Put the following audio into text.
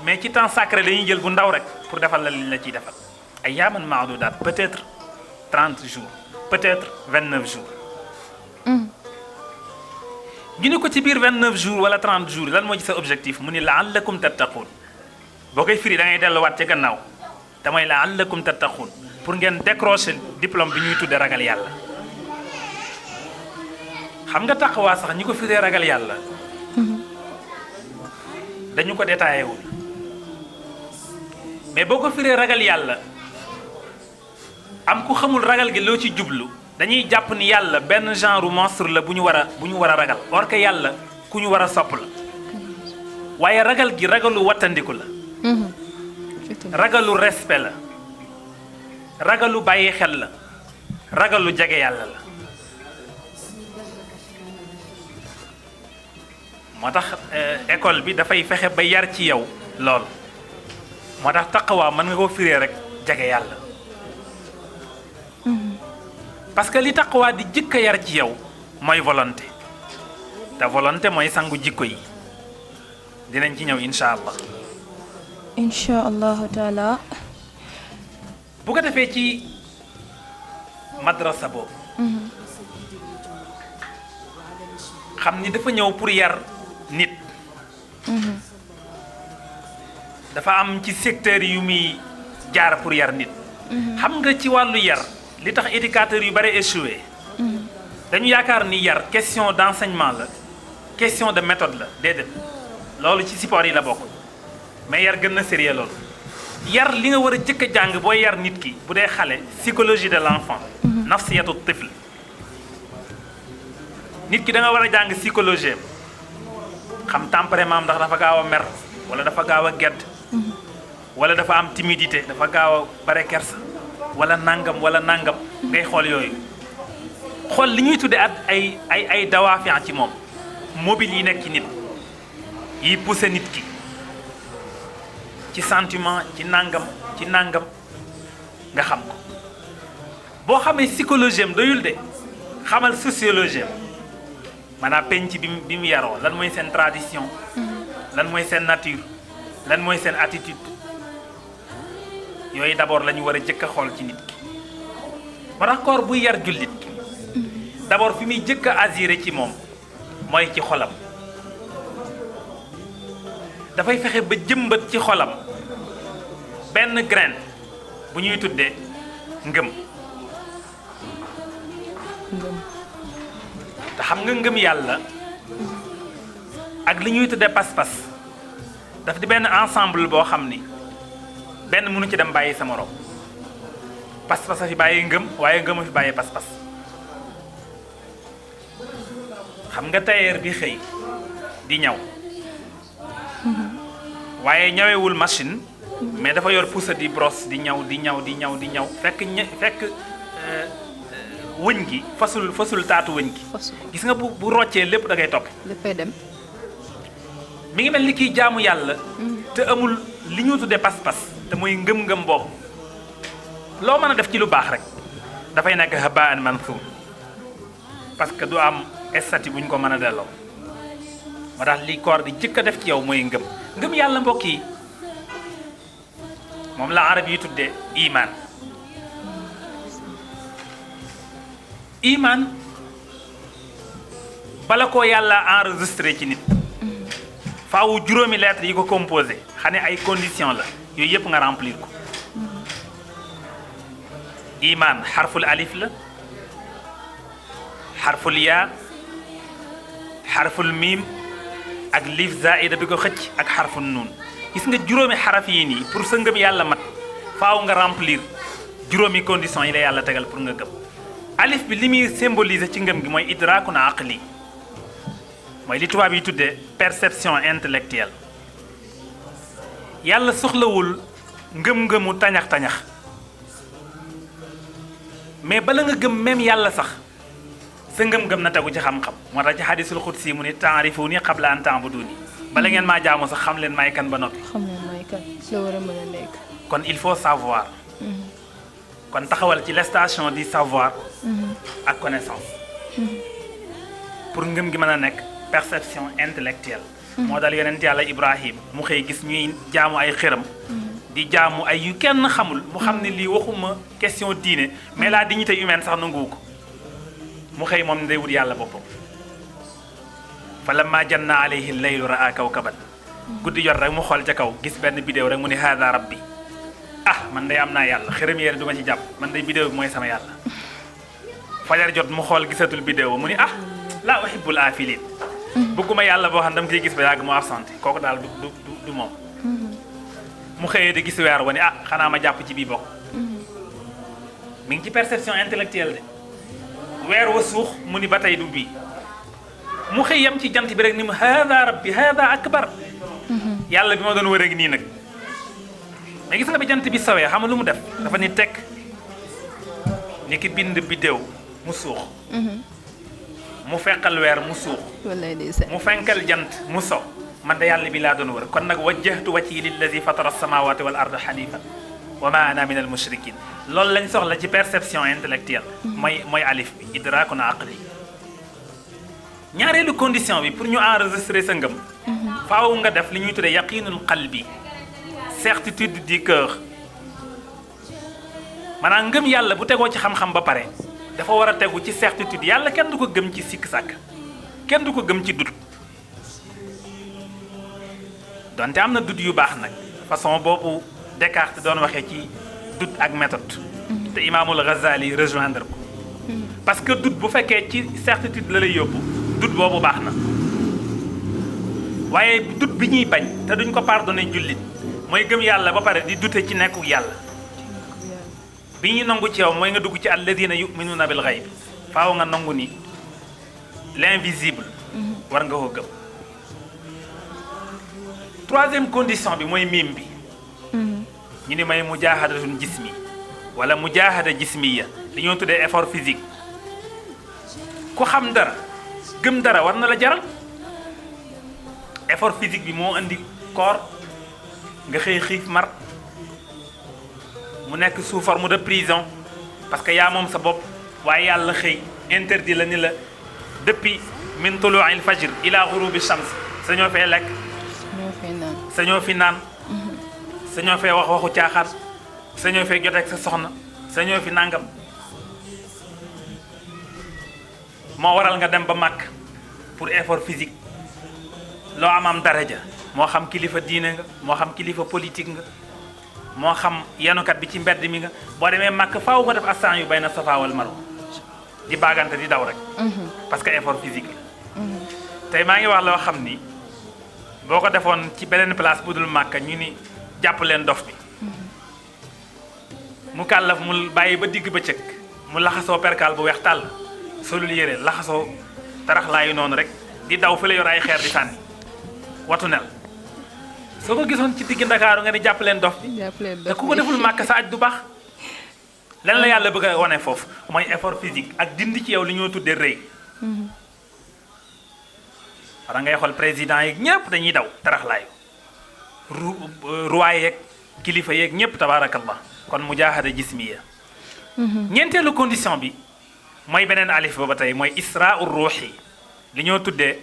mais ci temps sacré dañuy jël bu ndaw rek pour defal la liñ la ciy defal ayyaaman ma'duudaat peut-être 30 jours peut-être 29 jours. ñu ne ko ci biir 29 jours wala 30 jours lan moo ci sa objectif mu ni la'allakum tattaquun boo koy firi da ngay delluwaat ca gannaaw te mooy la'allakum tattaquun pour ngeen décrocher diplôme bi ñuy tudde ragal yàlla. xam nga taqwa sax ñi ko firee ragal yàlla dañu ko détaillé wul mais boo ko firee ragal yàlla am ku xamul ragal gi loo ci jublu dañuy jàpp ni yàlla benn genre monstre la bu ñu war a ragal or que yàlla ku ñu war a sopp la waaye ragal gi ragalu wattandiku la ragalu respect la ragalu bàyyi xel la ragalu jege yàlla la moo tax école bi dafay fexe ba yar ci yow lool moo tax taqwa mën nga ko firee rek jege yàlla parce que li taqwa di jëkk a yar ci yow mooy volonté te volonté mooy sangu jikko yi dinañ ci ñëw incha allah. incha allahu taala. bu ko defee ci madrasa boobu. xam ni dafa ñëw pour yar nit. dafa am ci secteur yu muy jaar pour yar nit. xam nga ci wàllu yar li tax éducateurs yu bari échoué. dañu yaakaar ni yar question d'enseignement la question de méthode la déedéet loolu ci support yi la bokk mais yar gën na sérieux loolu. yar li nga war a jëkk a jàng booy yar nit ki bu dee xale psychologie de l'enfant. nafsiyatu tifl nit ki da nga war a jàng psychologie xam tempérament ndax dafa gaaw a mer wala dafa gaaw a gedd wala dafa am timidité dafa gaaw a bare kersa wala nangam ngay xool yooyu xool li ñuy tuddee at ay dawaafi ci moom mobile yi nekk ci nit yi poussé nit ki ci sentiment ci nangam nga xam ko boo xamee psychologie am doyul de xamal sociologie am maanaam penc bi mu yaroo lan mooy seen tradition lan mooy seen nature lan mooy seen attitude yooyu d'abord la ñu war a jëkk a xool ci nit ki moo tax koor buy yar jullit ki d'abord fi muy jëkk a assuré ci moom mooy ci xolam dafay fexe ba jëmbat ci xolam benn graine bu ñuy tuddee ngëm te xam nga ngëm yàlla ak li ñuy tuddee pas-pas daf di benn ensemble boo xam ni benn mënu ci dem bàyyi sa morom pas-pas a fi bàyyi ngëm waaye ngëm a fi bàyyi pas-pas xam nga tailleur bi xëy di ñaw waaye ñawewul machine mais dafa yor pousse di brosse di ñaw fekk wëñ gi fasul taatu wëñ gi gis nga bu roccee lépp da ngay topp léppay dem mi ngi mel ni kiy jaamu yàlla te amul li ñu tuddee pas-pas te mooy ngëm-ngëm boobu loo mën a def ci lu baax rek dafay nekk habaan mansuur parce que du am statut bu ñu ko mën a delloo moo tax li koor di jëkk a def ci yow mooy ngëm yàlla mbokk yi moom la arab yi tuddee iman bala ko yàlla enregistré ci nit faawu juróomi lettres yi ko composé xam ne ay conditions la yooyu yëpp nga remplir ko iman xarful alif la xarful yaa xarful miim ak liif zaida bi ko xëcc ak xarful nuun gis nga juróomi xaraf yi nii pour sa ngëm yàlla mat faaw nga remplir juróomi conditions yi la yàlla tegal pour nga gëm alif bi li muy symboliser ci ngëm gi mooy idraakun aqli mooy li tubaab yi tuddee perception intellectuelle yàlla soxlawul ngëm-ngëmu tañax-tañax mais bala nga gëm même yàlla sax sa ngëm-ngëm na tegu ci xam-xam moo tax ci hadisul xudsi mu ni taarifuni qabla an taabuduni bala ngeen maa jaamu sax xam leen may kan ba noppi xam leen may kan la war a mën a nekk kon il faut savoir kon taxawal ci lestation di savoir ak connaissance pour ngëm gi mën a nekk perception intellectuelle moo dal yonent yàlla Ibrahim mu xëy gis ñuy jaamu ay xëram di jaamu ay yu kenn xamul mu xam ne lii waxuma question diine mais la dignité humaine sax nanguwu ko mu xëy moom ne day wut yàlla boppam fa lamma janna alayhi laylu raa kawkaban guddi jot rek mu xool ca kaw gis benn bidéew rek mu ne haada rabbi man day am naa yàlla xërëm yéen du ma ci jàpp man day bidéew bi mooy sama yàlla fajar jot mu xool gisatul bidéew mu ni laa uhibbul aafiliin bëgguma yàlla boo xam dama ciy gis ba yàgg mu absenté kooku daal du moom mu xëyee di gis weer wa ni xanaa ma jàpp ci bii bokk mi ngi ci perception intellectuelle de weer wa suux mu ni ba tey du bii mu xëy yam ci jant bi rek ni mu haada rabbi haada akbar yàlla bi ma doon wër ak nii nag mais gis nga bi jant bi sawee xam nga lu mu def dafa ni tekk ni ki bind biddéew mu suux mu fenkal weer mu suux mu fenkal jant mu so man de yàlla bi laa doon wër kon nag wajjahtu wajhi lillazi fatara samawati wal arda hanifan wa ma ana min al mushrikin loolu lañ soxla ci perception intellectuelle mooy alif bi idrakun aqli ñaareelu condition bi pour ñu enregistrer sa ngëm faaw nga def li ñuy tuddee yaqinul qalbi certitude du cœur maanaam ngëm yàlla bu tegoo ci xam-xam ba pare dafa war a tegu ci certitude yàlla kenn du ko gëm ci sikk sàkk kenn du ko gëm ci dut donte am na dut yu baax nag façon boobu Descartes doon waxee ci dut ak méthode te Imaamul Ghazali rejoindre ko parce que dut bu fekkee ci certitude la lay yóbbu dut boobu baax na waaye dut bi ñuy bañ te duñ ko pardonné jullit mooy gëm yàlla ba pare di dute ci nekku yàlla bi ñuy nangu ci yow mooy nga dugg ci alladina yuminuuna bil ghayb faaw nga nangu ni l'invisible war nga ko gëm troisième condition bi mooy miim bi ñu ni may mujaahadatun jismi wala mujaahada jismiya li ñoo tuddee effort physique ku xam dara gëm dara war na la jaral effort physique bi moo indi corps nga xëy xiif mar mu nekk sous forme de prison parce que yaa moom sa bopp waaye yàlla xëy interdit la ni la depuis min tuluu'il fajr ila ghurubi shams sañoo fee lekk sañoo fi naan sañoo fee wax waxu caaxaan sañoo fee joteeg sa soxna sañoo fi nangam moo waral nga dem ba màkk pour effort physique loo am daraja moo xam kilifa diine nga moo xam kilifa politique nga moo xam yanukat bi ci mbedd mi nga boo demee màkk faaw nga def astan yu bayna safa wal marwa di baagante di daw rek parce que effort physique la tey maa ngi wax loo xam ni boo ko defoon ci beneen place bu dul màkk ñu ni jàpp leen dof bi mu kàllaf mu bàyyi ba digg bëccëg mu laxasoo perkaal bu weex tàll solul yére laxasoo taraxlaayu noonu rek di daw fi la yor ay xeer di sànni watu nel soo ko gisoon ci digg Ndakaaru nga ni jàpp leen dof bi te ku ko deful màkk sa aj du baax lan la yàlla bëgg a wane foofu mooy effort physique ak dindi ci yow li ñoo tuddee rëy wara ngay xool président yeeg ñëpp dañuy daw taraxlaayu roi yeeg kilifa yeeg ñëpp tabaarakallah kon mujaahada jismiya ñeenteelu condition bi mooy beneen alif ba tey mooy israa ruuxi li ñoo tuddee